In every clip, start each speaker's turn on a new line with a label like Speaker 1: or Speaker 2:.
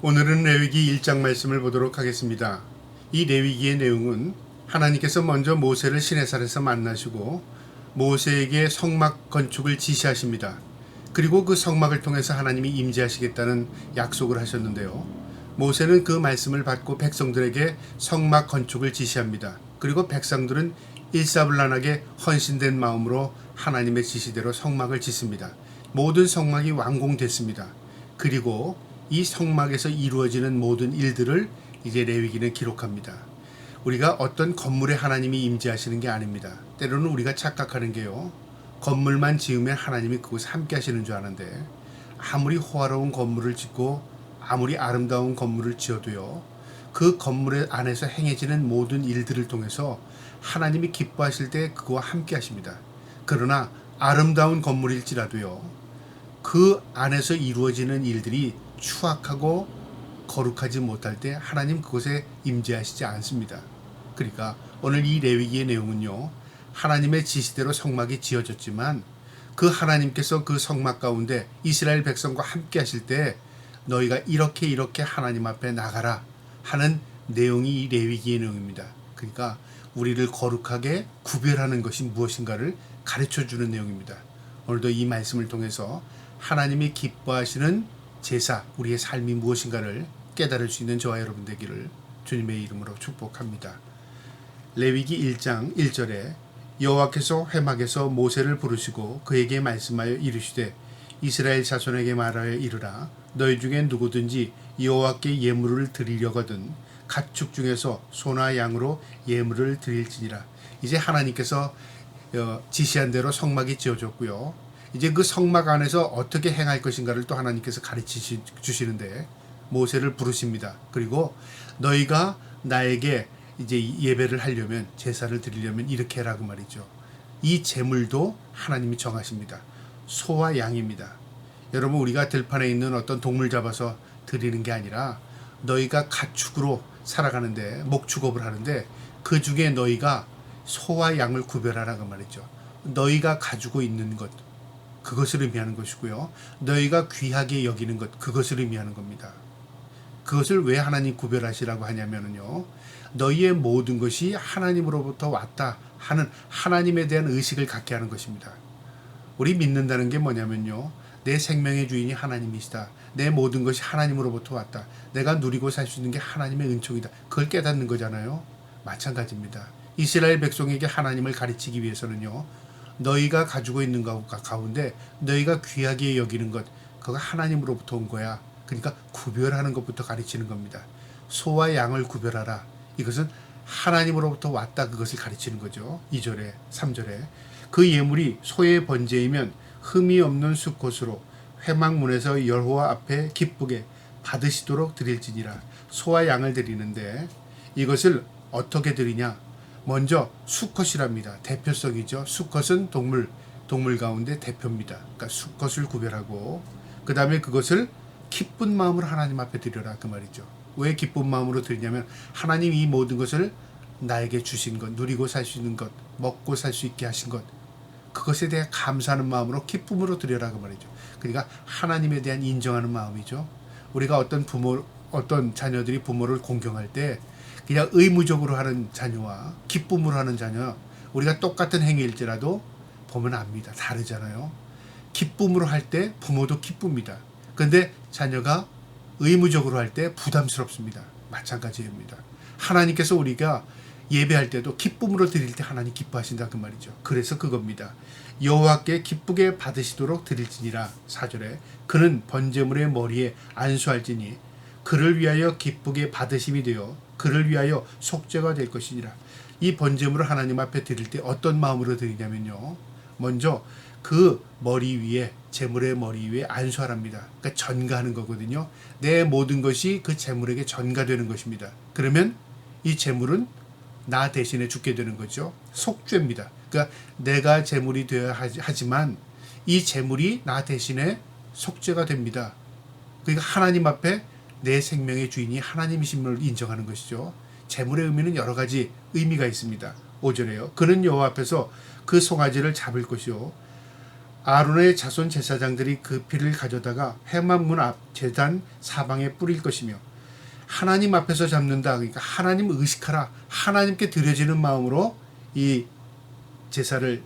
Speaker 1: 오늘은 레위기 1장 말씀을 보도록 하겠습니다. 이 레위기의 내용은 하나님께서 먼저 모세를 시내산에서 만나시고 모세에게 성막 건축을 지시하십니다. 그리고 그 성막을 통해서 하나님이 임재하시겠다는 약속을 하셨는데요. 모세는 그 말씀을 받고 백성들에게 성막 건축을 지시합니다. 그리고 백성들은 일사불란하게 헌신된 마음으로 하나님의 지시대로 성막을 짓습니다. 모든 성막이 완공됐습니다. 그리고 이 성막에서 이루어지는 모든 일들을 이제 레위기는 기록합니다. 우리가 어떤 건물에 하나님이 임재하시는 게 아닙니다. 때로는 우리가 착각하는 게요, 건물만 지으면 하나님이 그곳에 함께 하시는 줄 아는데, 아무리 호화로운 건물을 짓고 아무리 아름다운 건물을 지어도요, 그 건물 안에서 행해지는 모든 일들을 통해서 하나님이 기뻐하실 때 그와 함께 하십니다. 그러나 아름다운 건물일지라도요, 그 안에서 이루어지는 일들이 추악하고 거룩하지 못할 때 하나님 그곳에 임재하시지 않습니다. 그러니까 오늘 이 레위기의 내용은요, 하나님의 지시대로 성막이 지어졌지만 그 하나님께서 그 성막 가운데 이스라엘 백성과 함께 하실 때 너희가 이렇게 하나님 앞에 나가라 하는 내용이 이 레위기의 내용입니다. 그러니까 우리를 거룩하게 구별하는 것이 무엇인가를 가르쳐주는 내용입니다. 오늘도 이 말씀을 통해서 하나님이 기뻐하시는 제사, 우리의 삶이 무엇인가를 깨달을 수 있는 저와 여러분 되기를 주님의 이름으로 축복합니다. 레위기 1장 1절에 여호와께서 회막에서 모세를 부르시고 그에게 말씀하여 이르시되 이스라엘 자손에게 말하여 이르라. 너희 중에 누구든지 여호와께 예물을 드리려거든 가축 중에서 소나 양으로 예물을 드릴지니라. 이제 하나님께서 지시한 대로 성막이 지어졌고요. 이제 그 성막 안에서 어떻게 행할 것인가를 또 하나님께서 가르쳐 주시는데 모세를 부르십니다. 그리고 너희가 나에게 이제 예배를 하려면, 제사를 드리려면 이렇게 해라 그 말이죠. 이 제물도 하나님이 정하십니다. 소와 양입니다. 여러분, 우리가 들판에 있는 어떤 동물 잡아서 드리는 게 아니라 너희가 가축으로 살아가는데, 목축업을 하는데 그 중에 너희가 소와 양을 구별하라 그 말이죠. 너희가 가지고 있는 것, 그것을 의미하는 것이고요. 너희가 귀하게 여기는 것, 그것을 의미하는 겁니다. 그것을 왜 하나님 구별하시라고 하냐면요, 너희의 모든 것이 하나님으로부터 왔다 하는 하나님에 대한 의식을 갖게 하는 것입니다. 우리 믿는다는 게 뭐냐면요, 내 생명의 주인이 하나님이시다. 내 모든 것이 하나님으로부터 왔다. 내가 누리고 살 수 있는 게 하나님의 은총이다. 그걸 깨닫는 거잖아요. 마찬가지입니다. 이스라엘 백성에게 하나님을 가르치기 위해서는요, 너희가 가지고 있는 것 가운데 너희가 귀하게 여기는 것, 그거 하나님으로부터 온 거야. 그러니까 구별하는 것부터 가르치는 겁니다. 소와 양을 구별하라. 이것은 하나님으로부터 왔다, 그것을 가르치는 거죠. 2절에 3절에 그 예물이 소의 번제이면 흠이 없는 수컷으로 회막문에서 여호와 앞에 기쁘게 받으시도록 드릴지니라. 소와 양을 드리는데 이것을 어떻게 드리냐? 먼저 수컷이랍니다. 대표성이죠. 수컷은 동물 가운데 대표입니다. 그러니까 수컷을 구별하고 그 다음에 그것을 기쁜 마음으로 하나님 앞에 드려라 그 말이죠. 왜 기쁜 마음으로 드리냐면 하나님 이 모든 것을 나에게 주신 것, 누리고 살 수 있는 것, 먹고 살 수 있게 하신 것, 그것에 대해 감사하는 마음으로 기쁨으로 드려라 그 말이죠. 그러니까 하나님에 대한 인정하는 마음이죠. 우리가 어떤 자녀들이 부모를 공경할 때 그냥 의무적으로 하는 자녀와 기쁨으로 하는 자녀, 우리가 똑같은 행위일지라도 보면 압니다. 다르잖아요. 기쁨으로 할 때 부모도 기쁩니다. 그런데 자녀가 의무적으로 할 때 부담스럽습니다. 마찬가지입니다. 하나님께서 우리가 예배할 때도 기쁨으로 드릴 때 하나님 기뻐하신다 그 말이죠. 그래서 그겁니다. 여호와께 기쁘게 받으시도록 드릴지니라. 4절에 그는 번제물의 머리에 안수할지니 그를 위하여 기쁘게 받으심이 되어 그를 위하여 속죄가 될 것이니라. 이 번제물을 하나님 앞에 드릴 때 어떤 마음으로 드리냐면요, 먼저 그 머리 위에, 제물의 머리 위에 안수하랍니다. 그러니까 전가하는 거거든요. 내 모든 것이 그 제물에게 전가되는 것입니다. 그러면 이 제물은 나 대신에 죽게 되는 거죠. 속죄입니다. 그러니까 내가 제물이 되어야 하지만 이 제물이 나 대신에 속죄가 됩니다. 그러니까 하나님 앞에 내 생명의 주인이 하나님이심을 인정하는 것이죠. 제물의 의미는 여러 가지 의미가 있습니다. 5절에요. 그는 여호와 앞에서 그 송아지를 잡을 것이요 아론의 자손 제사장들이 그 피를 가져다가 회막문 앞 제단 사방에 뿌릴 것이며 하나님 앞에서 잡는다. 그러니까 하나님 의식하라. 하나님께 드려지는 마음으로 이 제사를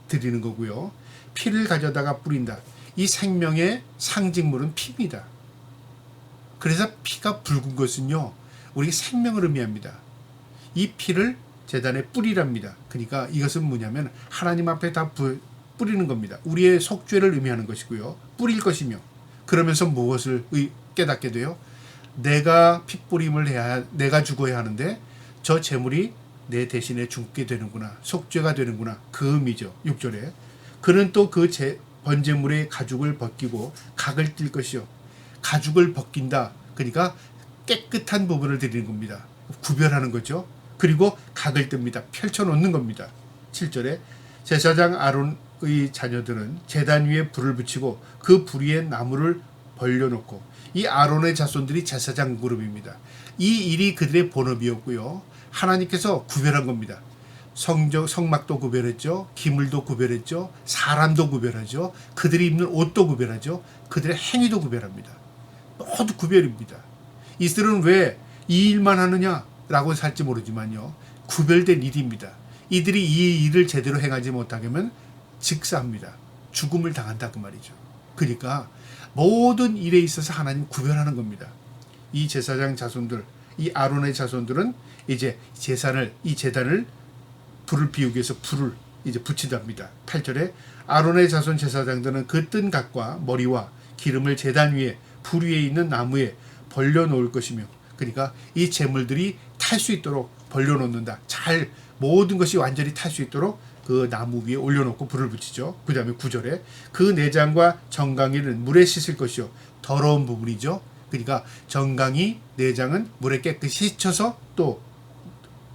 Speaker 1: 드리는 거고요. 피를 가져다가 뿌린다. 이 생명의 상징물은 피입니다. 그래서 피가 붉은 것은요, 우리 생명을 의미합니다. 이 피를 제단에 뿌리랍니다. 그러니까 이것은 뭐냐면 하나님 앞에 다 뿌리는 겁니다. 우리의 속죄를 의미하는 것이고요. 뿌릴 것이며, 그러면서 무엇을 깨닫게 돼요? 내가 핏뿌림을 해야, 내가 죽어야 하는데 저 제물이 내 대신에 죽게 되는구나. 속죄가 되는구나. 그 의미죠. 6절에. 그는 또 그 번제물의 가죽을 벗기고 각을 띨 것이요. 가죽을 벗긴다. 그러니까 깨끗한 부분을 드리는 겁니다. 구별하는 거죠. 그리고 각을 뜹니다. 펼쳐놓는 겁니다. 7절에 제사장 아론의 자녀들은 제단 위에 불을 붙이고 그 불 위에 나무를 벌려놓고, 이 아론의 자손들이 제사장 그룹입니다. 이 일이 그들의 본업이었고요. 하나님께서 구별한 겁니다. 성막도 구별했죠. 기물도 구별했죠. 사람도 구별하죠. 그들이 입는 옷도 구별하죠. 그들의 행위도 구별합니다. 모두 구별입니다. 이들은 왜 이 일만 하느냐라고 살지 모르지만요. 구별된 일입니다. 이들이 이 일을 제대로 행하지 못하면 직사합니다. 죽음을 당한다 그 말이죠. 그러니까 모든 일에 있어서 하나님 구별하는 겁니다. 이 제사장 자손들, 이 아론의 자손들은 이제 이 제단을 불을 피우기 위해서 불을 이제 붙이답니다. 8절에 아론의 자손 제사장들은 그 뜬 각과 머리와 기름을 제단 위에 불 위에 있는 나무에 벌려놓을 것이며, 그러니까 이 제물들이 탈 수 있도록 벌려놓는다. 잘 모든 것이 완전히 탈 수 있도록 그 나무 위에 올려놓고 불을 붙이죠. 그 다음에 9절에 그 내장과 정강이는 물에 씻을 것이요. 더러운 부분이죠. 그러니까 정강이, 내장은 물에 깨끗이 씻혀서 또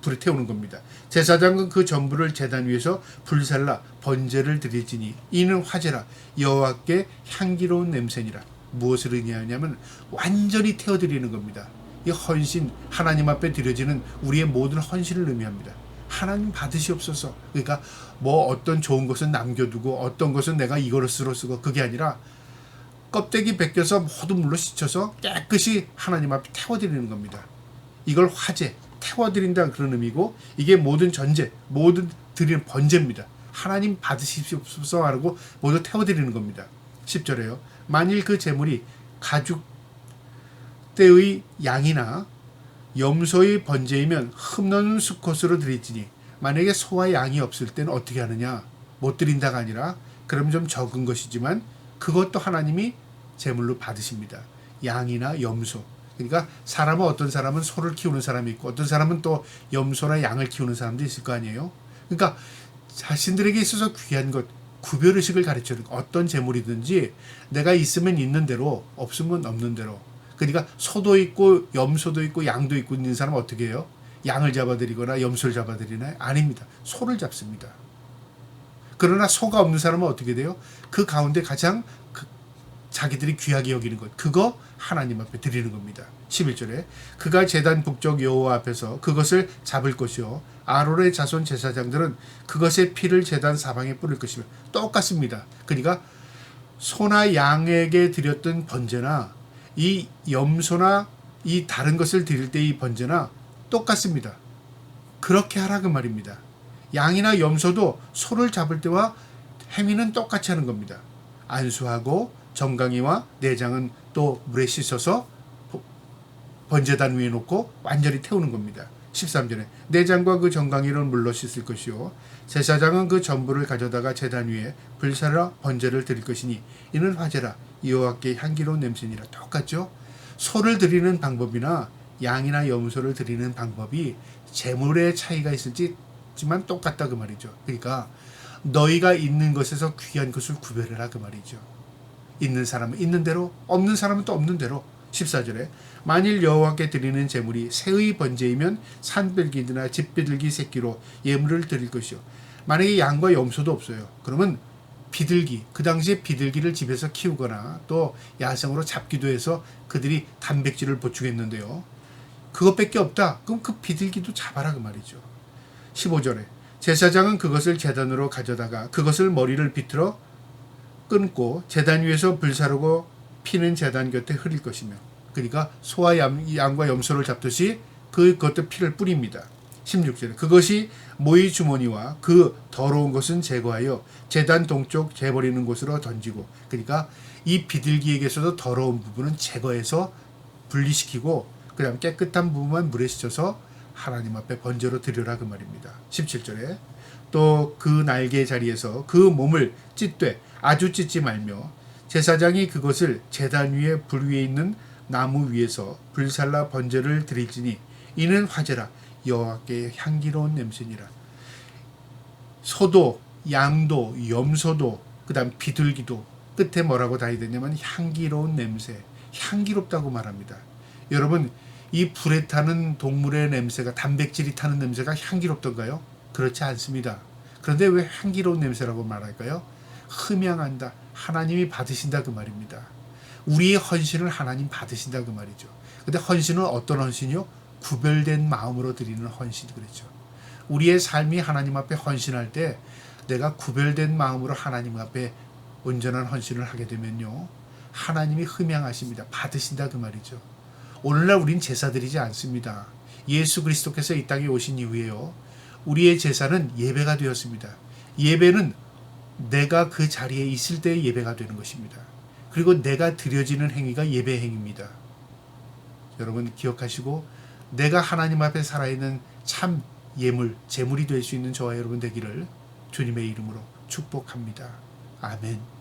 Speaker 1: 불에 태우는 겁니다. 제사장은 그 전부를 제단 위에서 불살라 번제를 드릴지니 이는 화제라 여호와께 향기로운 냄새니라. 무엇을 의미하냐면 완전히 태워드리는 겁니다. 이 헌신, 하나님 앞에 드려지는 우리의 모든 헌신을 의미합니다. 하나님 받으시옵소서. 그러니까 뭐 어떤 좋은 것은 남겨두고 어떤 것은 내가 이것으로 쓰고, 그게 아니라 껍데기 벗겨서 모두 물로 씻혀서 깨끗이 하나님 앞에 태워드리는 겁니다. 이걸 화제, 태워드린다는 그런 의미고, 이게 모든 전제, 모든 드리는 번제입니다. 하나님 받으시옵소서 하고 모두 태워드리는 겁니다. 10절에요. 만일 그 제물이 가죽 때의 양이나 염소의 번제이면 흠없는 수컷으로 드릴지니, 만약에 소와 양이 없을 때는 어떻게 하느냐? 못 드린다가 아니라 그럼 좀 적은 것이지만 그것도 하나님이 제물로 받으십니다. 양이나 염소. 그러니까 사람은, 어떤 사람은 소를 키우는 사람이 있고 어떤 사람은 또 염소나 양을 키우는 사람도 있을 거 아니에요. 그러니까 자신들에게 있어서 귀한 것, 구별의식을 가르치는, 어떤 제물이든지 내가 있으면 있는 대로, 없으면 없는 대로. 그러니까 소도 있고 염소도 있고 양도 있고 있는 사람은 어떻게 해요? 양을 잡아들이거나 염소를 잡아들이나요? 아닙니다. 소를 잡습니다. 그러나 소가 없는 사람은 어떻게 돼요? 그 가운데 가장 자기들이 귀하게 여기는 것, 그거 하나님 앞에 드리는 겁니다. 11절에 그가 제단 북쪽 여호와 앞에서 그것을 잡을 것이요 아론의 자손 제사장들은 그것의 피를 제단 사방에 뿌릴 것이며, 똑같습니다. 그러니까 소나 양에게 드렸던 번제나 이 염소나 이 다른 것을 드릴 때 이 번제나 똑같습니다. 그렇게 하라 그 말입니다. 양이나 염소도 소를 잡을 때와 행위는 똑같이 하는 겁니다. 안수하고 정강이와 내장은 또 물에 씻어서 번제단 위에 놓고 완전히 태우는 겁니다. 13절에 내장과 그 정강이를 물로 씻을 것이요 제사장은 그 전부를 가져다가 제단 위에 불사라 번제를 드릴 것이니 이는 화제라 여호와께 향기로운 냄새니라. 똑같죠? 소를 드리는 방법이나 양이나 염소를 드리는 방법이 제물의 차이가 있을지만 똑같다 그 말이죠. 그러니까 너희가 있는 것에서 귀한 것을 구별해라 그 말이죠. 있는 사람은 있는 대로, 없는 사람은 또 없는 대로. 14절에 만일 여호와께 드리는 제물이 새의 번제이면 산비둘기나 집비둘기 새끼로 예물을 드릴 것이요. 만약에 양과 염소도 없어요. 그러면 비둘기, 그 당시에 비둘기를 집에서 키우거나 또 야생으로 잡기도 해서 그들이 단백질을 보충했는데요. 그것밖에 없다. 그럼 그 비둘기도 잡아라 그 말이죠. 15절에 제사장은 그것을 제단으로 가져다가 그것을 머리를 비틀어 끊고 제단 위에서 불사르고 피는 제단 곁에 흐릴 것이며, 그러니까 소와 양과 염소를 잡듯이 그것도 피를 뿌립니다. 16절에 그것이 모의 주머니와 그 더러운 것은 제거하여 제단 동쪽 재버리는 곳으로 던지고, 그러니까 이 비둘기에게서도 더러운 부분은 제거해서 분리시키고 그 다음 깨끗한 부분만 물에 씻어서 하나님 앞에 번제로 드려라 그 말입니다. 17절에 또 그 날개 자리에서 그 몸을 찢되 아주 찢지 말며 제사장이 그것을 제단 위에 불 위에 있는 나무 위에서 불살라 번제를 드릴지니 이는 화제라 여호와께 향기로운 냄새니라. 소도 양도 염소도 그 다음 비둘기도 끝에 뭐라고 다 해야 되냐면 향기로운 냄새, 향기롭다고 말합니다. 여러분, 이 불에 타는 동물의 냄새가, 단백질이 타는 냄새가 향기롭던가요? 그렇지 않습니다. 그런데 왜 향기로운 냄새라고 말할까요? 흠양한다, 하나님이 받으신다 그 말입니다. 우리의 헌신을 하나님 받으신다 그 말이죠. 근데 헌신은 어떤 헌신이요? 구별된 마음으로 드리는 헌신, 그렇죠. 우리의 삶이 하나님 앞에 헌신할 때 내가 구별된 마음으로 하나님 앞에 온전한 헌신을 하게 되면요, 하나님이 흠양하십니다. 받으신다 그 말이죠. 오늘날 우린 제사 드리지 않습니다. 예수 그리스도께서 이 땅에 오신 이후에요, 우리의 제사는 예배가 되었습니다. 예배는 내가 그 자리에 있을 때의 예배가 되는 것입니다. 그리고 내가 드려지는 행위가 예배 행위입니다. 여러분 기억하시고, 내가 하나님 앞에 살아있는 참 예물, 제물이 될 수 있는 저와 여러분 되기를 주님의 이름으로 축복합니다. 아멘.